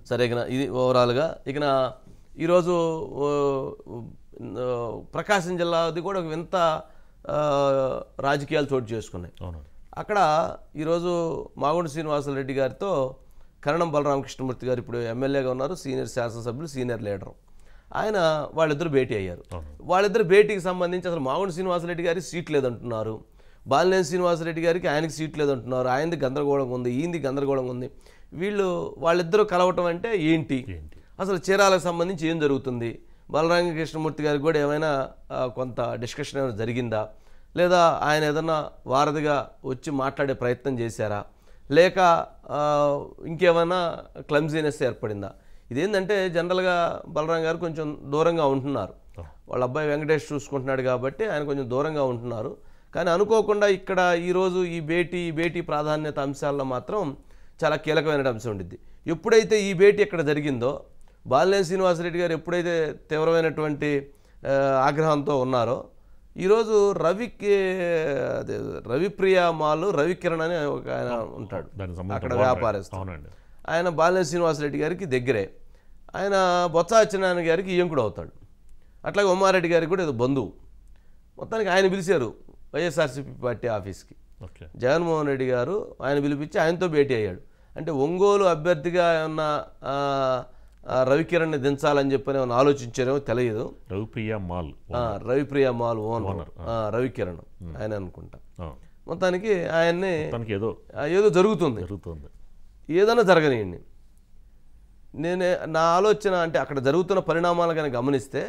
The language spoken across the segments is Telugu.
సరే ఇక ఇది ఓవరాల్గా ఇక ఈరోజు ప్రకాశం జిల్లాది కూడా ఒక వింత రాజకీయాలు చోటు చేసుకున్నాయి. అక్కడ ఈరోజు మాగుంట శ్రీనివాసరెడ్డి గారితో కరణం బలరామకృష్ణమూర్తి గారు ఇప్పుడు ఎమ్మెల్యేగా ఉన్నారు, సీనియర్ శాసనసభ్యులు, సీనియర్ లీడరు. ఆయన వాళ్ళిద్దరు భేటీ అయ్యారు. వాళ్ళిద్దరు భేటీకి సంబంధించి అసలు మాగుంట శ్రీనివాసరెడ్డి గారికి సీట్ లేదంటున్నారు, బాలినేని శ్రీనివాసరెడ్డి గారికి ఆయనకి సీట్ లేదంటున్నారు, ఆయనది గందరగోళంగా ఉంది, ఈయనది గందరగోళంగా ఉంది. వాళ్ళిద్దరూ కలవటం అంటే ఏంటి, అసలు చీరాలకు సంబంధించి ఏం జరుగుతుంది, బలరామకృష్ణమూర్తి గారికి కూడా ఏమైనా కొంత డిస్కషన్ ఏమైనా జరిగిందా, లేదా ఆయన ఏదన్నా వారధిగా వచ్చి మాట్లాడే ప్రయత్నం చేశారా, లేక ఇంకేమైనా క్లమ్జీనెస్ ఏర్పడిందా? ఇదేంటంటే జనరల్గా బలరాం గారు కొంచెం దూరంగా ఉంటున్నారు, వాళ్ళ అబ్బాయి వెంకటేష్ చూసుకుంటున్నాడు కాబట్టి ఆయన కొంచెం దూరంగా ఉంటున్నారు. కానీ అనుకోకుండా ఇక్కడ ఈరోజు ఈ భేటీ ప్రాధాన్యత అంశాల్లో మాత్రం చాలా కీలకమైన అంశం ఉండిద్ది. ఎప్పుడైతే ఈ భేటీ ఇక్కడ జరిగిందో, బాలినేని శ్రీనివాసరెడ్డి గారు ఎప్పుడైతే తీవ్రమైనటువంటి ఆగ్రహంతో ఉన్నారో, ఈరోజు రవిప్రియ మాల్ రవికిరణ్ అని ఒక ఆయన ఉంటాడు, అక్కడ వ్యాపారస్తుడు. ఆయన బాలినేని శ్రీనివాసరెడ్డి గారికి దగ్గరే, ఆయన బొత్స సత్యనారాయణ గారికి ఈయంకుడు అవుతాడు. అట్లాగే ఉమ్మారెడ్డి గారికి కూడా ఏదో బంధువు. మొత్తానికి ఆయన పిలిచారు వైఎస్ఆర్సీపీ పార్టీ ఆఫీస్కి. జగన్మోహన్ రెడ్డి గారు ఆయన పిలిపించి ఆయనతో భేటీ అయ్యాడు. అంటే ఒంగోలు అభ్యర్థిగా ఏమన్నా రవికిరణ్ని దించాలని చెప్పని ఏమన్నా ఆలోచించారేమో తెలియదు. రవిప్రియ మాల్ ఓనర్ రవికిరణ్ ఆయన అనుకుంటా. మొత్తానికి ఆయన్ని ఏదో జరుగుతుంది, ఏదైనా జరగనియండి. నా ఆలోచన అంటే అక్కడ జరుగుతున్న పరిణామాలు కనుక గమనిస్తే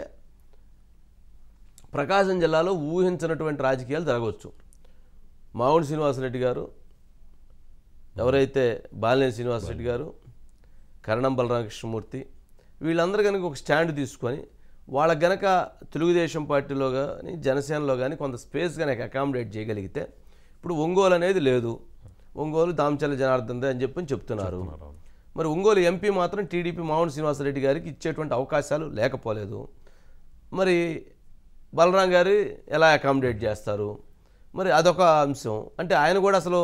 ప్రకాశం జిల్లాలో ఊహించినటువంటి రాజకీయాలు జరగవచ్చు. మాగుంట శ్రీనివాసరెడ్డి గారు, ఎవరైతే బాలినేని శ్రీనివాసరెడ్డి గారు, కరణం బలరామకృష్ణమూర్తి, వీళ్ళందరూ కనుక ఒక స్టాండ్ తీసుకొని వాళ్ళకి గనక తెలుగుదేశం పార్టీలో కానీ జనసేనలో కానీ కొంత స్పేస్ కనుక అకామిడేట్ చేయగలిగితే, ఇప్పుడు ఒంగోలు అనేది లేదు, ఒంగోలు దామచర్ల జనార్దన్ అని చెప్తున్నారు. మరి ఒంగోలు ఎంపీ మాత్రం టీడీపీ మాగుంట శ్రీనివాసరెడ్డి గారికి ఇచ్చేటువంటి అవకాశాలు లేకపోలేదు. మరి బలరాం గారు ఎలా అకామిడేట్ చేస్తారు? మరి అదొక అంశం. అంటే ఆయన కూడా అసలు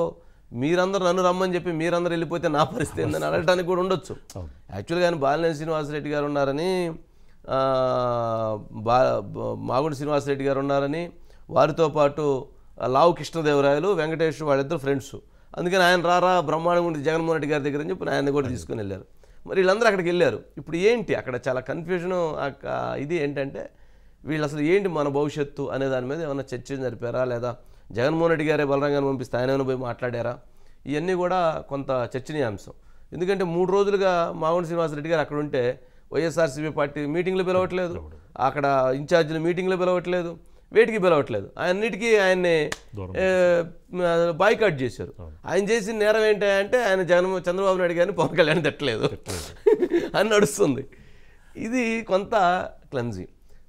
మీరందరూ నన్ను రమ్మని చెప్పి మీరందరూ వెళ్ళిపోతే నా పరిస్థితి ఏందని అడగడానికి కూడా ఉండొచ్చు. యాక్చువల్గా ఆయన బాలినేని శ్రీనివాసరెడ్డి గారు ఉన్నారని, మాగుంట శ్రీనివాసరెడ్డి గారు ఉన్నారని, వారితో పాటు లావు కృష్ణదేవరాయలు, వెంకటేష్ వాళ్ళిద్దరు ఫ్రెండ్స్. అందుకని ఆయన రారా బ్రహ్మాండంగా ఉంది జగన్మోహన్ రెడ్డి గారి దగ్గర అని చెప్పి ఆయన కూడా తీసుకుని వెళ్ళారు. మరి వీళ్ళందరూ అక్కడికి వెళ్ళారు. ఇప్పుడు ఏంటి అక్కడ చాలా కన్ఫ్యూజను. ఇది ఏంటంటే వీళ్ళు అసలు ఏంటి మన భవిష్యత్తు అనే దాని మీద ఏమైనా చర్చ జరిపారా, లేదా జగన్మోహన్ రెడ్డి గారే బలరంగాన్ని పంపిస్తే ఆయన ఏమైనా పోయి మాట్లాడారా? ఇవన్నీ కూడా కొంత చర్చనీయాంశం. ఎందుకంటే 3 రోజులుగా మాగుంట శ్రీనివాసరెడ్డి గారు అక్కడ ఉంటే వైఎస్ఆర్సీపీ పార్టీ మీటింగ్లు పిలవట్లేదు, అక్కడ ఇన్ఛార్జీలు మీటింగ్లు పిలవట్లేదు, వేటికి పిలవట్లేదు. అన్నిటికీ ఆయన్ని బాయ్కాట్ చేశారు. ఆయన చేసిన నేరం ఏంటంటే ఆయన చంద్రబాబు నాయుడు గారిని పవన్ కళ్యాణ్ తిట్టలేదు అని నడుస్తుంది. ఇది కొంత క్లమ్జీ.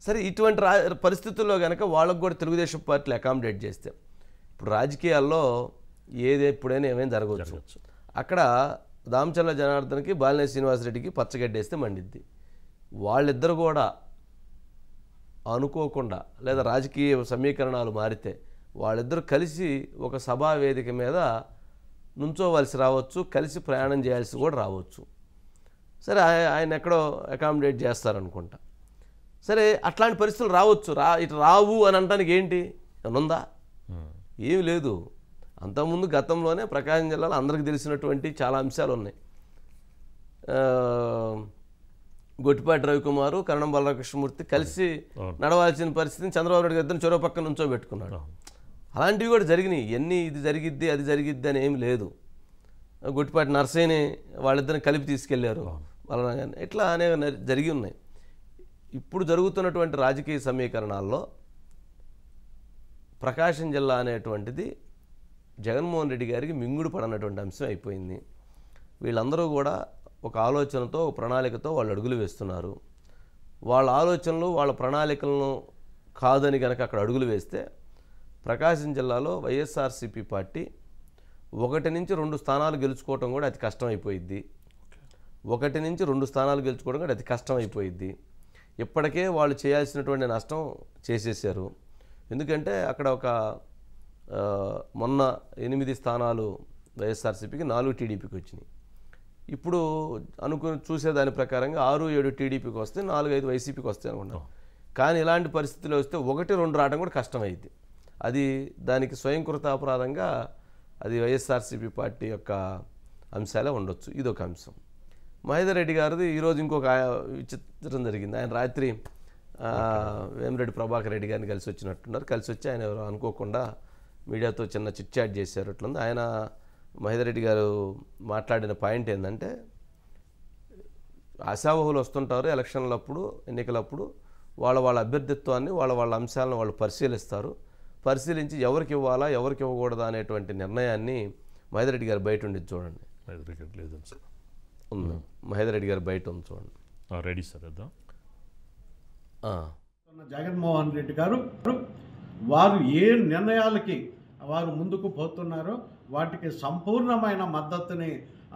సరే, ఇటువంటి పరిస్థితుల్లో కనుక వాళ్ళకు కూడా తెలుగుదేశం పార్టీలు అకామిడేట్ చేస్తే ఇప్పుడు రాజకీయాల్లో ఎప్పుడైనా ఏమైనా జరగవచ్చు. అక్కడ దామచర్ల జనార్దన్కి బాలినేని శ్రీనివాసరెడ్డికి పచ్చగడ్డేస్తే మండిద్ది. వాళ్ళిద్దరు కూడా అనుకోకుండా లేదా రాజకీయ సమీకరణాలు మారితే వాళ్ళిద్దరూ కలిసి ఒక సభా వేదిక మీద నుంచోవలసి రావచ్చు, కలిసి ప్రయాణం చేయాల్సి కూడా రావచ్చు. సరే, ఆయన ఎక్కడో అకామిడేట్ చేస్తారనుకుంటా. సరే, అట్లాంటి పరిస్థితులు రావచ్చు. ఇటు రావు అని అనడానికి ఏంటి ఉందా? ఏమి లేదు. అంతకుముందు గతంలోనే ప్రకాశం జిల్లాలో అందరికీ తెలిసినటువంటి చాలా అంశాలు ఉన్నాయి. గొట్టిపాటి రవికుమారు, కరణం బలరామకృష్ణమూర్తి కలిసి నడవాల్సిన పరిస్థితిని చంద్రబాబు నాయుడు గారి చొరవ పక్కన నుంచో పెట్టుకున్నాడు. అలాంటివి కూడా జరిగినాయి. ఎన్ని ఇది జరిగిద్ది అది జరిగిద్ది అని ఏమి లేదు. గొట్టిపాటి నర్సయ్యని వాళ్ళిద్దరిని కలిపి తీసుకెళ్లారు బలరాం గారిని. ఇట్లా అనేవి జరిగి ఉన్నాయి. ఇప్పుడు జరుగుతున్నటువంటి రాజకీయ సమీకరణాల్లో ప్రకాశం జిల్లా అనేటువంటిది జగన్మోహన్ రెడ్డి గారికి మింగుడు పడనటువంటి అంశం అయిపోయింది. వీళ్ళందరూ కూడా ఒక ఆలోచనతో, ఒక ప్రణాళికతో వాళ్ళు అడుగులు వేస్తున్నారు. వాళ్ళ ఆలోచనలు, వాళ్ళ ప్రణాళికలను కాదని కనుక అక్కడ అడుగులు వేస్తే ప్రకాశం జిల్లాలో వైఎస్ఆర్సీపీ పార్టీ 1 నుంచి 2 స్థానాలు గెలుచుకోవటం కూడా అతి కష్టమైపోయిద్ది. 1 నుంచి 2 స్థానాలు గెలుచుకోవడం కూడా అతి కష్టమైపోయిద్ది. ఇప్పటికే వాళ్ళు చేయాల్సినటువంటి నష్టం చేసేసారు. ఎందుకంటే అక్కడ ఒక మొన్న 8 స్థానాలు వైఎస్ఆర్సీపీకి, 4 టీడీపీకి వచ్చినాయి. ఇప్పుడు అనుకుని చూసేదాని ప్రకారంగా 6-7 టీడీపీకి వస్తే 4-5 వైసీపీకి వస్తాయి అనుకున్నాం. కానీ ఇలాంటి పరిస్థితుల్లో వస్తే 1-2 రావడం కూడా కష్టమైంది. అది దానికి స్వయంకృత అపరాధంగా అది వైఎస్ఆర్సీపీ పార్టీ యొక్క అంశాలే ఉండొచ్చు. ఇదొక అంశం. మహేందర్ రెడ్డి గారిది ఈరోజు ఇంకొక విచిత్రం జరిగింది. ఆయన రాత్రి వేమిరెడ్డి ప్రభాకర్ రెడ్డి గారిని కలిసి వచ్చినట్టున్నారు. కలిసి వచ్చి ఆయన ఎవరు అనుకోకుండా మీడియాతో చిన్న చిట్ చాట్ చేశారు. అట్లుంది. ఆయన మహేందర్ రెడ్డి గారు మాట్లాడిన పాయింట్ ఏంటంటే, ఆశావహులు వస్తుంటారు ఎలక్షన్లప్పుడు, ఎన్నికలప్పుడు వాళ్ళ అభ్యర్థిత్వాన్ని వాళ్ళ అంశాలను వాళ్ళు పరిశీలిస్తారు. పరిశీలించి ఎవరికి ఇవ్వాలా ఎవరికి ఇవ్వకూడదా అనేటువంటి నిర్ణయాన్ని మహేందర్ రెడ్డి గారు బయట ఉండేది చూడండి. ఉంది మహేందర్ రెడ్డి గారు బయట ఉంది చూడండి. Ready sir. జగన్మోహన్ రెడ్డి గారు వారు ఏ నిర్ణయాలకి వారు ముందుకు పోతున్నారో వాటికి సంపూర్ణమైన మద్దతుని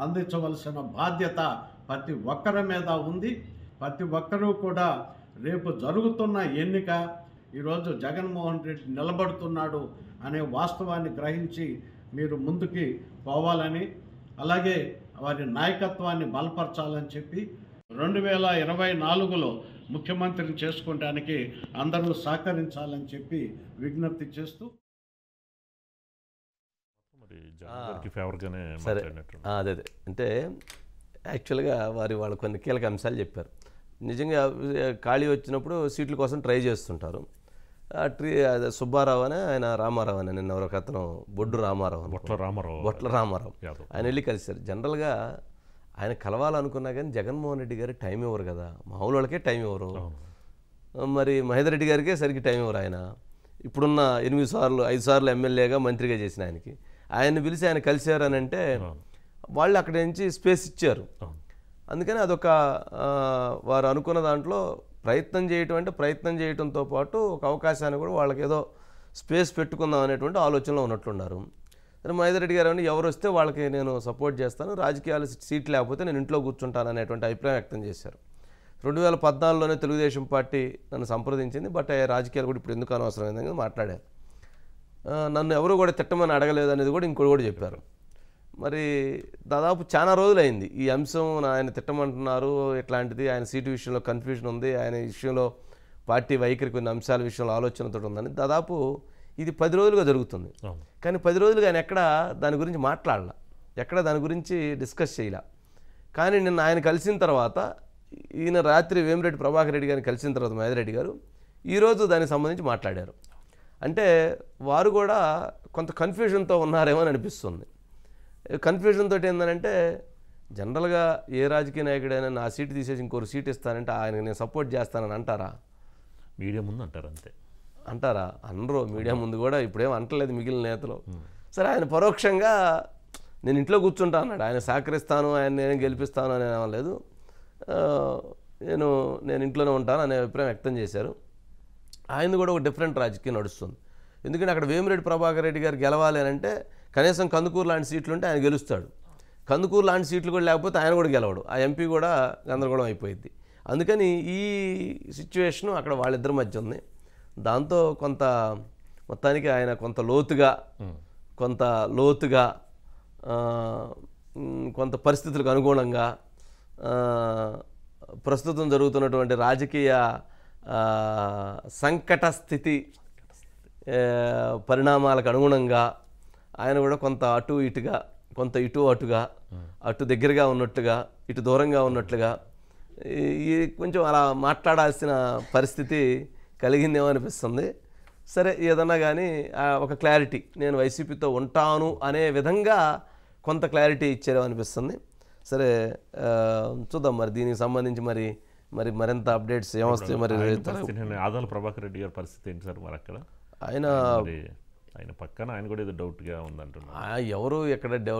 అందించవలసిన బాధ్యత ప్రతి ఒక్కరి మీద ఉంది. ప్రతి ఒక్కరూ కూడా రేపు జరుగుతున్న ఎన్నిక ఈరోజు జగన్మోహన్ రెడ్డి నిలబడుతున్నాడు అనే వాస్తవాన్ని గ్రహించి మీరు ముందుకి పోవాలని, అలాగే వారి నాయకత్వాన్ని బలపరచాలని చెప్పి 2024లో ముఖ్యమంత్రిని చేసుకోవడానికి అందరూ సహకరించాలని చెప్పి విజ్ఞప్తి చేస్తూ సరే అదే అంటే యాక్చువల్గా వాళ్ళు కొన్ని కీలక అంశాలు చెప్పారు. నిజంగా ఖాళీ వచ్చినప్పుడు సీట్ల కోసం ట్రై చేస్తుంటారు. సుబ్బారావు అని ఆయన రామారావు అని నిన్న ఒక అతను బొట్ల రామారావు ఆయన వెళ్ళి కలిశారు. జనరల్గా ఆయన కలవాలనుకున్నా కానీ జగన్మోహన్ రెడ్డి గారు టైం ఇవ్వరు కదా, మామూలు వాళ్ళకే టైం ఇవ్వరు. మరి మహేందర్ రెడ్డి గారికే సరిగ్గా టైం ఇవ్వరు. ఆయన ఇప్పుడున్న 5 సార్లు ఎమ్మెల్యేగా మంత్రిగా చేసిన ఆయన్ని పిలిచి ఆయన కలిశారు అని అంటే వాళ్ళు అక్కడి నుంచి స్పేస్ ఇచ్చారు. అందుకని అదొక వారు అనుకున్న దాంట్లో ప్రయత్నం చేయడంతో పాటు ఒక అవకాశాన్ని కూడా వాళ్ళకి ఏదో స్పేస్ పెట్టుకుందాం అనేటువంటి ఆలోచనలో ఉన్నట్లున్నారు. మహేందర్ రెడ్డి గారు ఎవరు వస్తే వాళ్ళకి నేను సపోర్ట్ చేస్తాను, రాజకీయాలు సీట్ లేకపోతే నేను ఇంట్లో కూర్చుంటాను అనేటువంటి అభిప్రాయం వ్యక్తం చేశారు. 2014లోనే తెలుగుదేశం పార్టీ నన్ను సంప్రదించింది. బట్ రాజకీయాలు కూడా ఇప్పుడు ఎందుకు అనవసరమైందని మాట్లాడారు. నన్ను ఎవరు కూడా తిట్టమని అడగలేదు అనేది కూడా ఇంకోటి కూడా చెప్పారు. మరి దాదాపు చాలా రోజులైంది ఈ అంశం. ఆయన తిట్టమంటున్నారు ఇట్లాంటిది, ఆయన సీటు విషయంలో కన్ఫ్యూజన్ ఉంది, ఆయన విషయంలో పార్టీ వైఖరి కొన్ని అంశాల విషయంలో ఆలోచనతో ఉందని దాదాపు ఇది 10 రోజులుగా జరుగుతుంది. కానీ 10 రోజులుగా ఆయన ఎక్కడ దాని గురించి మాట్లాడాల, ఎక్కడ దాని గురించి డిస్కస్ చేయలే. కానీ నిన్న ఆయన కలిసిన తర్వాత, ఈయన రాత్రి వేమిరెడ్డి ప్రభాకర్ రెడ్డి గారిని కలిసిన తర్వాత మహేందర్ రెడ్డి గారు ఈరోజు దానికి సంబంధించి మాట్లాడారు. అంటే వారు కూడా కొంత కన్ఫ్యూజన్తో ఉన్నారేమో అని అనిపిస్తుంది. కన్ఫ్యూజన్ తోటి ఏంటంటే, జనరల్గా ఏ రాజకీయ నాయకుడైనా నా సీటు తీసేసి ఇంకొక సీట్ ఇస్తానంటే ఆయనకు నేను సపోర్ట్ చేస్తానని అంటారా? మీడియా ముందు అంటారు అంతే. అంటారా? అనరు. మీడియా ముందు కూడా ఇప్పుడేం అంటలేదు మిగిలిన నేతలు. సరే ఆయన పరోక్షంగా నేను ఇంట్లో కూర్చుంటా అన్నాడు. ఆయన సహకరిస్తాను, ఆయన నేను గెలిపిస్తాను అని అనలేదు. నేను ఇంట్లోనే ఉంటాను అనే అభిప్రాయం వ్యక్తం చేశారు. ఆయన కూడా ఒక డిఫరెంట్ రాజకీయం నడుస్తుంది. ఎందుకంటే అక్కడ వేమిరెడ్డి ప్రభాకర్ రెడ్డి గారు గెలవాలి అని అంటే కనీసం కందుకూరు లాంటి సీట్లు ఉంటే ఆయన గెలుస్తాడు. కందుకూరు లాంటి సీట్లు కూడా లేకపోతే ఆయన కూడా గెలవడు. ఆ ఎంపీ కూడా గందరగోళం అయిపోయింది. అందుకని ఈ సిచ్యువేషను అక్కడ వాళ్ళిద్దరి మధ్య ఉంది. దాంతో మొత్తానికి ఆయన కొంత లోతుగా కొంత పరిస్థితులకు అనుగుణంగా ప్రస్తుతం జరుగుతున్నటువంటి రాజకీయ సంకట స్థితి పరిణామాలకు అనుగుణంగా ఆయన కూడా కొంత అటు ఇటుగా, కొంత అటుగా, అటు దగ్గరగా ఉన్నట్టుగా, ఇటు దూరంగా ఉన్నట్లుగా ఈ కొంచెం అలా మాట్లాడాల్సిన పరిస్థితి కలిగిందేమో అనిపిస్తుంది. సరే ఏదన్నా కానీ ఒక క్లారిటీ, నేను వైసీపీతో ఉంటాను అనే విధంగా కొంత క్లారిటీ ఇచ్చారేమో అనిపిస్తుంది. సరే చూద్దాం మరి దీనికి సంబంధించి మరింత అప్డేట్స్ ఏమొస్తాయి. మరి ఆదాల ప్రభాకర్ రెడ్డి గారి పరిస్థితి ఏంటి సార్? మరి అక్కడ ఆయన పక్కన ఆయన కూడా ఏదో డౌట్గా ఉందంటున్నారు. ఎవరు ఎక్కడ